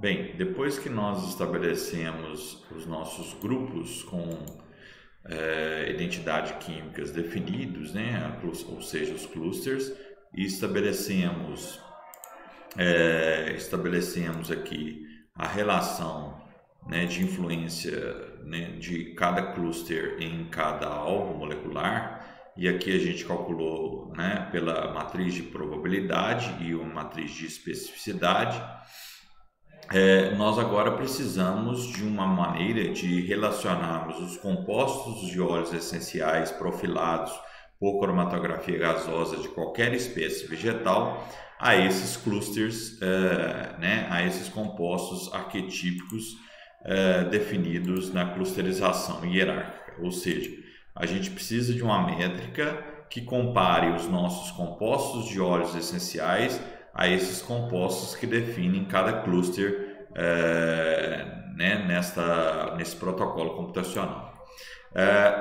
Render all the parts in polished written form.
Bem, depois que nós estabelecemos os nossos grupos com identidade químicas definidos, né, ou seja, os clusters, e estabelecemos aqui a relação, né, de influência, né, de cada cluster em cada alvo molecular, e aqui a gente calculou, né, pela matriz de probabilidade e uma matriz de especificidade. Nós agora precisamos de uma maneira de relacionarmos os compostos de óleos essenciais profilados por cromatografia gasosa de qualquer espécie vegetal a esses clusters, né, a esses compostos arquetípicos definidos na clusterização hierárquica. Ou seja, a gente precisa de uma métrica que compare os nossos compostos de óleos essenciais a esses compostos que definem cada cluster, né, nesse protocolo computacional.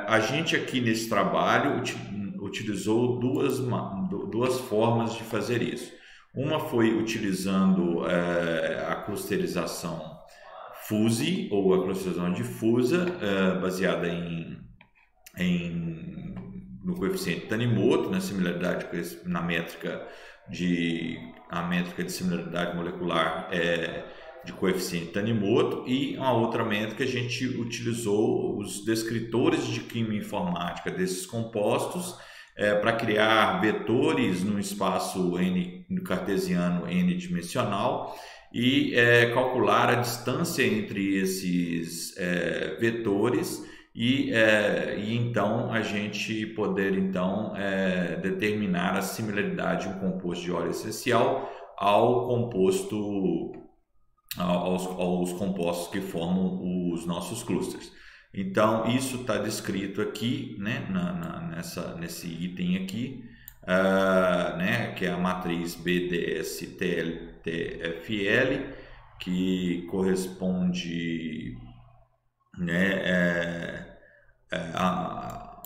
A gente aqui nesse trabalho utilizou duas formas de fazer isso. Uma foi utilizando a clusterização fuzzy, ou a clusterização difusa, baseada no coeficiente Tanimoto, na similaridade na métrica de similaridade molecular de coeficiente Tanimoto, e uma outra métrica a gente utilizou os descritores de química informática desses compostos para criar vetores no espaço n cartesiano n-dimensional e calcular a distância entre esses vetores e então a gente poder determinar a similaridade de um composto de óleo essencial aos compostos que formam os nossos clusters. Então isso está descrito aqui, né, nesse item aqui, né, que é a matriz BDS-TFL, que corresponde, né, a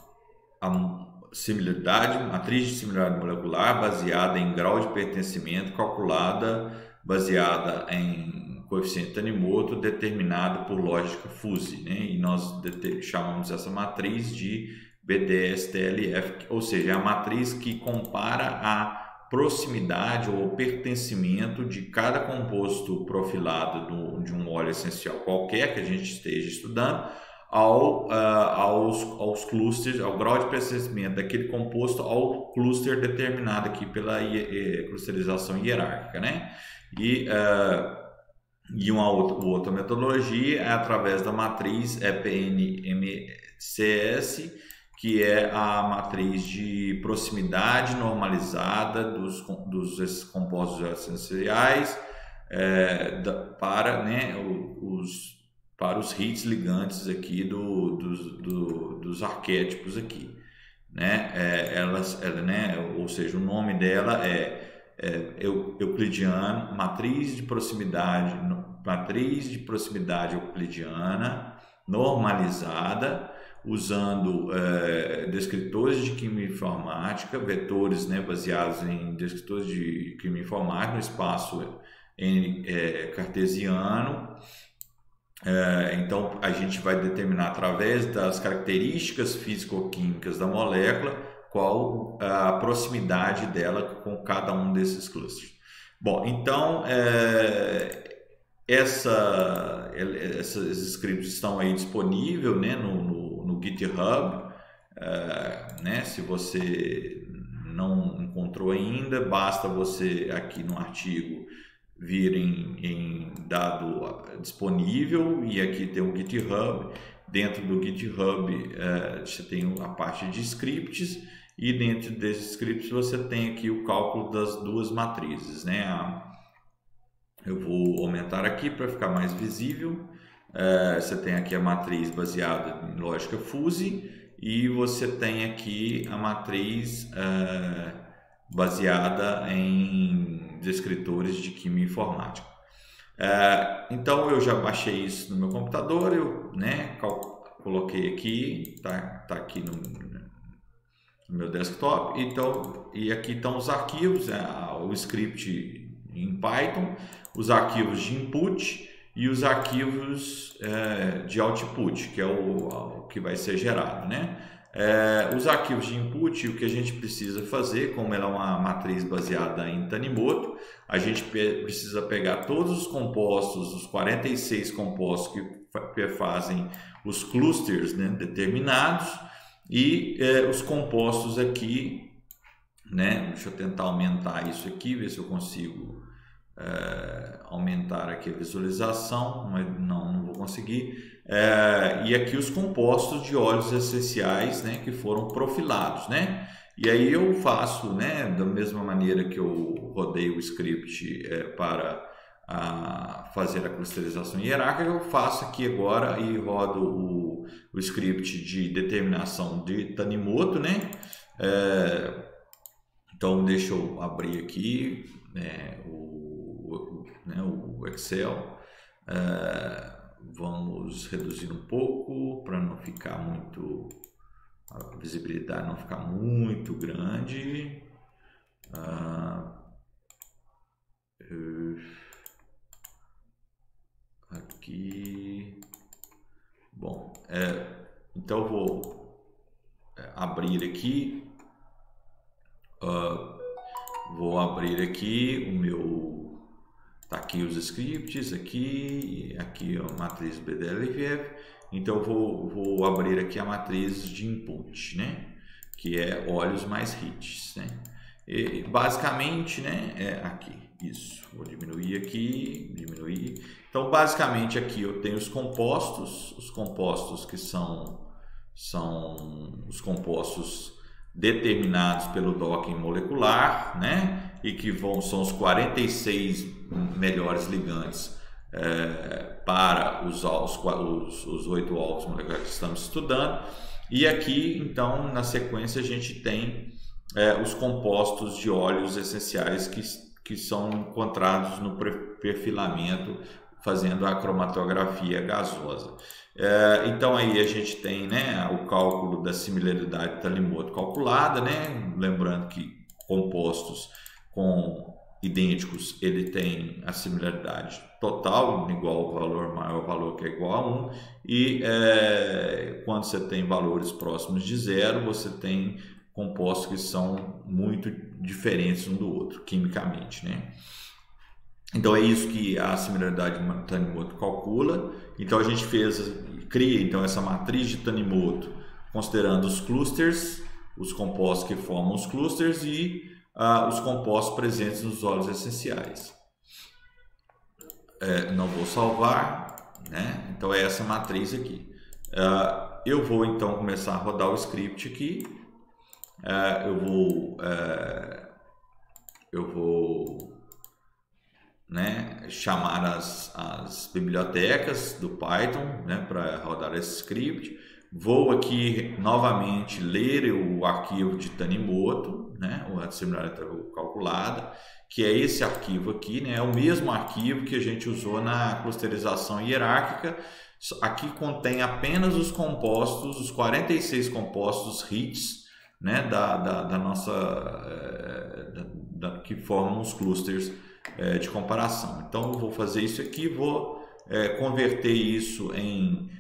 similaridade, matriz de similaridade molecular baseada em grau de pertencimento, calculada baseada em coeficiente Tanimoto, determinado por lógica fuzzy, né? E nós chamamos essa matriz de BDS-TLF, ou seja, é a matriz que compara a proximidade ou pertencimento de cada composto profilado de um óleo essencial qualquer que a gente esteja estudando aos clusters, ao grau de pertencimento daquele composto ao cluster determinado aqui pela clusterização hierárquica, né? E uma outra metodologia é através da matriz EPN-MCS, que é a matriz de proximidade normalizada desses compostos essenciais para, né, para os hits ligantes aqui dos arquétipos aqui, né? Né, ou seja, o nome dela é euclidiano, matriz de proximidade euclidiana normalizada, usando descritores de química informática, vetores, né, baseados em descritores de química informática no espaço cartesiano. Então a gente vai determinar através das características físico-químicas da molécula qual a proximidade dela com cada um desses clusters. Bom, então esses scripts estão aí disponíveis, né, no GitHub, né? Se você não encontrou ainda, basta você aqui no artigo vir em dado disponível, e aqui tem o GitHub. Dentro do GitHub você tem a parte de scripts, e dentro desses scripts você tem aqui o cálculo das duas matrizes, né? Eu vou aumentar aqui para ficar mais visível. Você tem aqui a matriz baseada em lógica fuzzy, e você tem aqui a matriz baseada em descritores de química informática. Então eu já baixei isso no meu computador, eu, né, coloquei aqui, tá aqui no meu desktop. Então, e aqui estão os arquivos, o script em Python, os arquivos de input e os arquivos de output, que é o que vai ser gerado, né? Os arquivos de input, o que a gente precisa fazer, como ela é uma matriz baseada em Tanimoto, a gente precisa pegar todos os compostos, os 46 compostos que fazem os clusters, né, determinados, e os compostos aqui, né? Deixa eu tentar aumentar isso aqui, ver se eu consigo aumentar aqui a visualização, mas não vou conseguir. E aqui os compostos de óleos essenciais, né, que foram profilados, né? E aí eu faço, né, da mesma maneira que eu rodei o script para fazer a clusterização hierárquica, eu faço aqui agora e rodo o script de determinação de Tanimoto, né? Então deixa eu abrir aqui o Excel. Vamos reduzir um pouco para não ficar muito, a visibilidade não ficar muito grande. Aqui, bom, então eu vou abrir aqui, vou abrir aqui o meu. Tá aqui os scripts, aqui a matriz BDLVF. Então eu vou abrir aqui a matriz de input, né? Que é óleos mais hits, né? E basicamente, né? Aqui, isso. Vou diminuir aqui, diminuir. Então basicamente aqui eu tenho os compostos que são os compostos determinados pelo docking molecular, né? E que são os 46 melhores ligantes para os 8 álcools moleculares que estamos estudando. E aqui, então, na sequência, a gente tem os compostos de óleos essenciais que são encontrados no perfilamento, fazendo a cromatografia gasosa. Então aí a gente tem, né, o cálculo da similaridade Tanimoto calculada, né? Lembrando que compostos idênticos, ele tem a similaridade total, igual ao valor, maior valor que é igual a 1, e quando você tem valores próximos de zero, você tem compostos que são muito diferentes um do outro, quimicamente, né? Então é isso que a similaridade Tanimoto calcula. Então a gente cria então essa matriz de Tanimoto, considerando os clusters, os compostos que formam os clusters e os compostos presentes nos óleos essenciais. Não vou salvar, né? Então é essa matriz aqui. Eu vou então começar a rodar o script aqui. Eu vou né, chamar as bibliotecas do Python, né, para rodar esse script. Vou aqui novamente ler o arquivo de Tanimoto, né, a similaridade calculada, que é esse arquivo aqui, né, é o mesmo arquivo que a gente usou na clusterização hierárquica. Aqui contém apenas os compostos, os 46 compostos hits, né, da nossa que formam os clusters de comparação. Então eu vou fazer isso aqui, vou converter isso em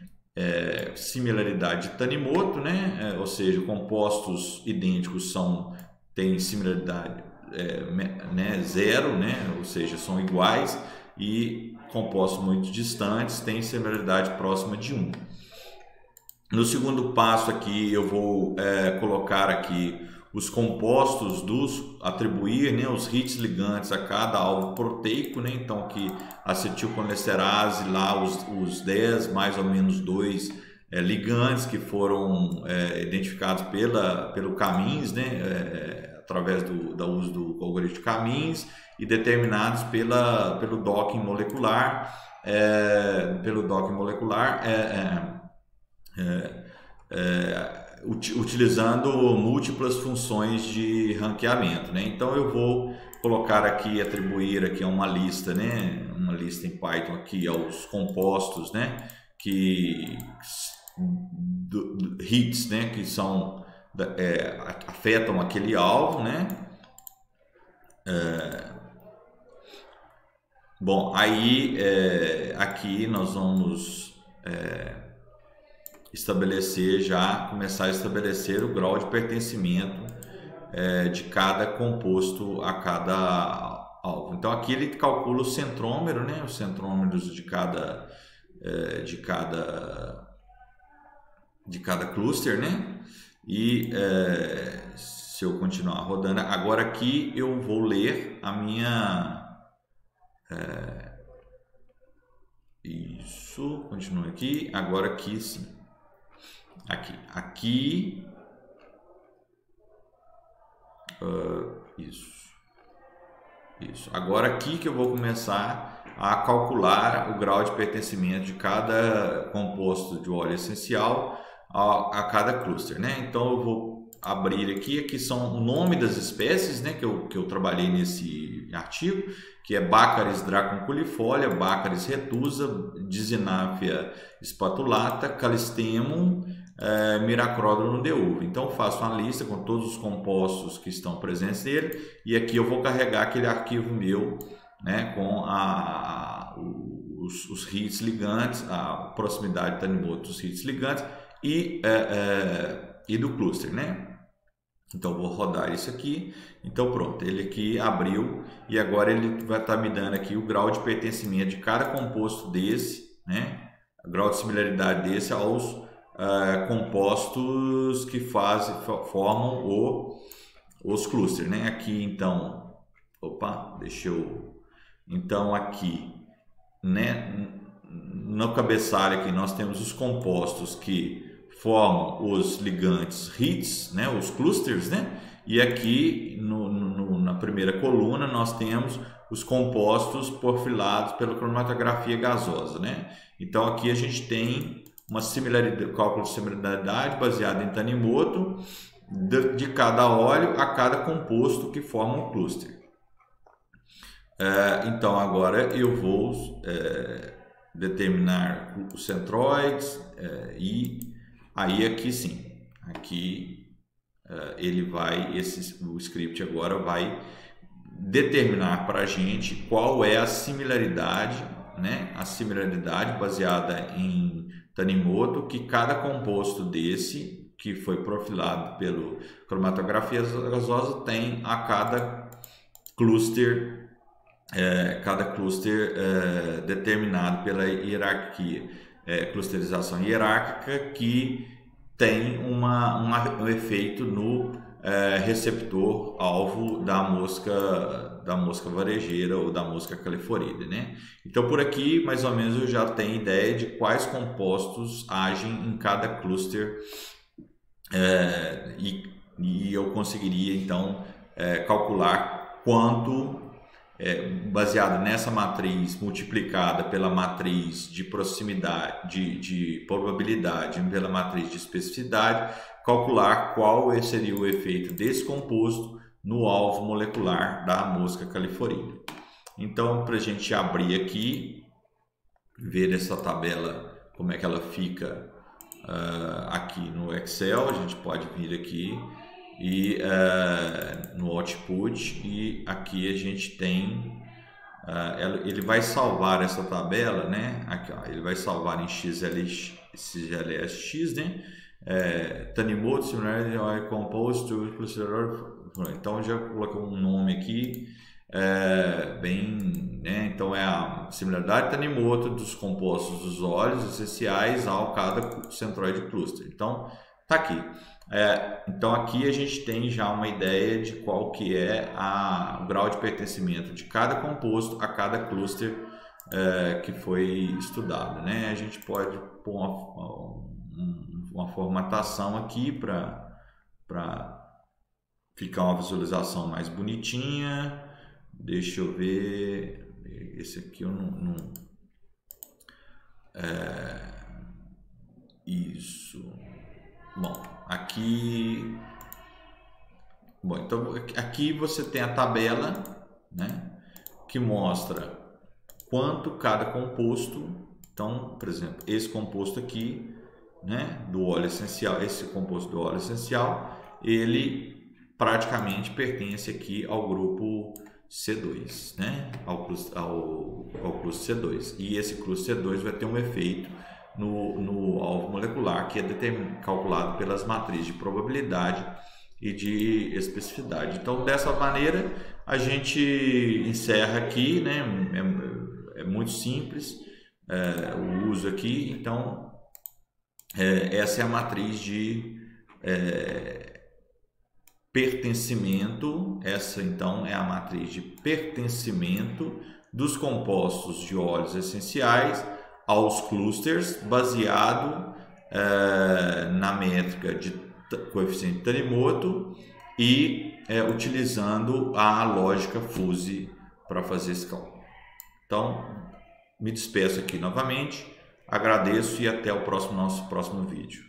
similaridade de Tanimoto, né? Ou seja, compostos idênticos têm similaridade né, zero, né? Ou seja, são iguais, e compostos muito distantes têm similaridade próxima de 1. No segundo passo aqui eu vou colocar aqui os compostos atribuir, né, os hits ligantes a cada alvo proteico, né? Então aqui acetilcolesterase, lá os 10 mais ou menos 2 ligantes que foram identificados pelo Cammins, né? Através do uso do algoritmo Cammins, e determinados pelo docking molecular, utilizando múltiplas funções de ranqueamento, né? Então eu vou colocar aqui, atribuir aqui a uma lista, né? Uma lista em Python aqui aos compostos, né? Hits, né? Que são afetam aquele alvo, né? Bom, aí aqui nós vamos começar a estabelecer o grau de pertencimento de cada composto a cada alvo. Então aqui ele calcula o centrômero, né? Os centrômeros de cada cluster, né? E se eu continuar rodando, agora aqui eu vou ler a minha isso, continua aqui, agora aqui sim, aqui isso, agora aqui que eu vou começar a calcular o grau de pertencimento de cada composto de óleo essencial a cada cluster, né? Então eu vou abrir aqui são o nome das espécies, né, que eu trabalhei nesse artigo, que é Baccharis dracunculifolia, Baccharis retusa, Dicynapha spatulata, Callistemum, Miracrotrodon deuva. Então eu faço uma lista com todos os compostos que estão presentes nele e aqui eu vou carregar aquele arquivo meu, né, com os hits ligantes, a proximidade tanimoto dos hits ligantes e do cluster, né? Então vou rodar isso aqui. Então pronto, ele aqui abriu e agora ele vai estar me dando aqui o grau de pertencimento de cada composto desse, né? O grau de similaridade desse aos compostos que formam os clusters, né? Aqui então, então aqui, né? No cabeçalho aqui nós temos os compostos que formam os ligantes hits, né, os clusters, né? E aqui na primeira coluna nós temos os compostos porfilados pela cromatografia gasosa, né? Então aqui a gente tem uma similaridade, cálculo de similaridade baseado em Tanimoto de cada óleo a cada composto que forma um cluster. Então agora eu vou determinar os centroides e aí aqui sim, aqui ele vai, o script agora vai determinar para a gente qual é a similaridade, né? A similaridade baseada em Tanimoto que cada composto desse que foi profilado pelo cromatografia gasosa tem a cada cluster determinado pela hierarquia, clusterização hierárquica que tem um efeito no receptor alvo da mosca varejeira ou da mosca califoride, né? Então por aqui mais ou menos eu já tenho ideia de quais compostos agem em cada cluster e eu conseguiria então calcular quanto baseado nessa matriz multiplicada pela matriz de proximidade, de probabilidade, pela matriz de especificidade, calcular qual seria o efeito desse composto no alvo molecular da mosca califoride. Então, para a gente abrir aqui, ver essa tabela, como é que ela fica aqui no Excel, a gente pode vir aqui e no output e aqui a gente tem ele vai salvar essa tabela, né? Aqui, ó, ele vai salvar em XLSX, né? Tanimoto similarity oil composed to então já coloquei um nome aqui bem, né? Então é a similaridade Tanimoto dos compostos dos óleos essenciais ao cada centroide cluster. Então tá aqui. Então aqui a gente tem já uma ideia de qual que é o grau de pertencimento de cada composto a cada cluster que foi estudado, né? A gente pode pôr uma formatação aqui para ficar uma visualização mais bonitinha. Deixa eu ver, esse aqui eu não isso. Bom, então aqui você tem a tabela, né, que mostra quanto cada composto. Então, por exemplo, esse composto aqui, né, do óleo essencial, esse composto do óleo essencial, ele praticamente pertence aqui ao grupo C2, né? Ao cluster C2. E esse cluster C2 vai ter um efeito no alvo molecular, que é calculado pelas matrizes de probabilidade e de especificidade. Então, dessa maneira, a gente encerra aqui, né? É muito simples o uso aqui. Então, essa é a matriz de pertencimento. Essa, então, é a matriz de pertencimento dos compostos de óleos essenciais aos clusters, baseado na métrica de coeficiente Tanimoto e utilizando a lógica Fuzzy para fazer esse cálculo. Então, me despeço aqui novamente, agradeço e até o nosso próximo vídeo.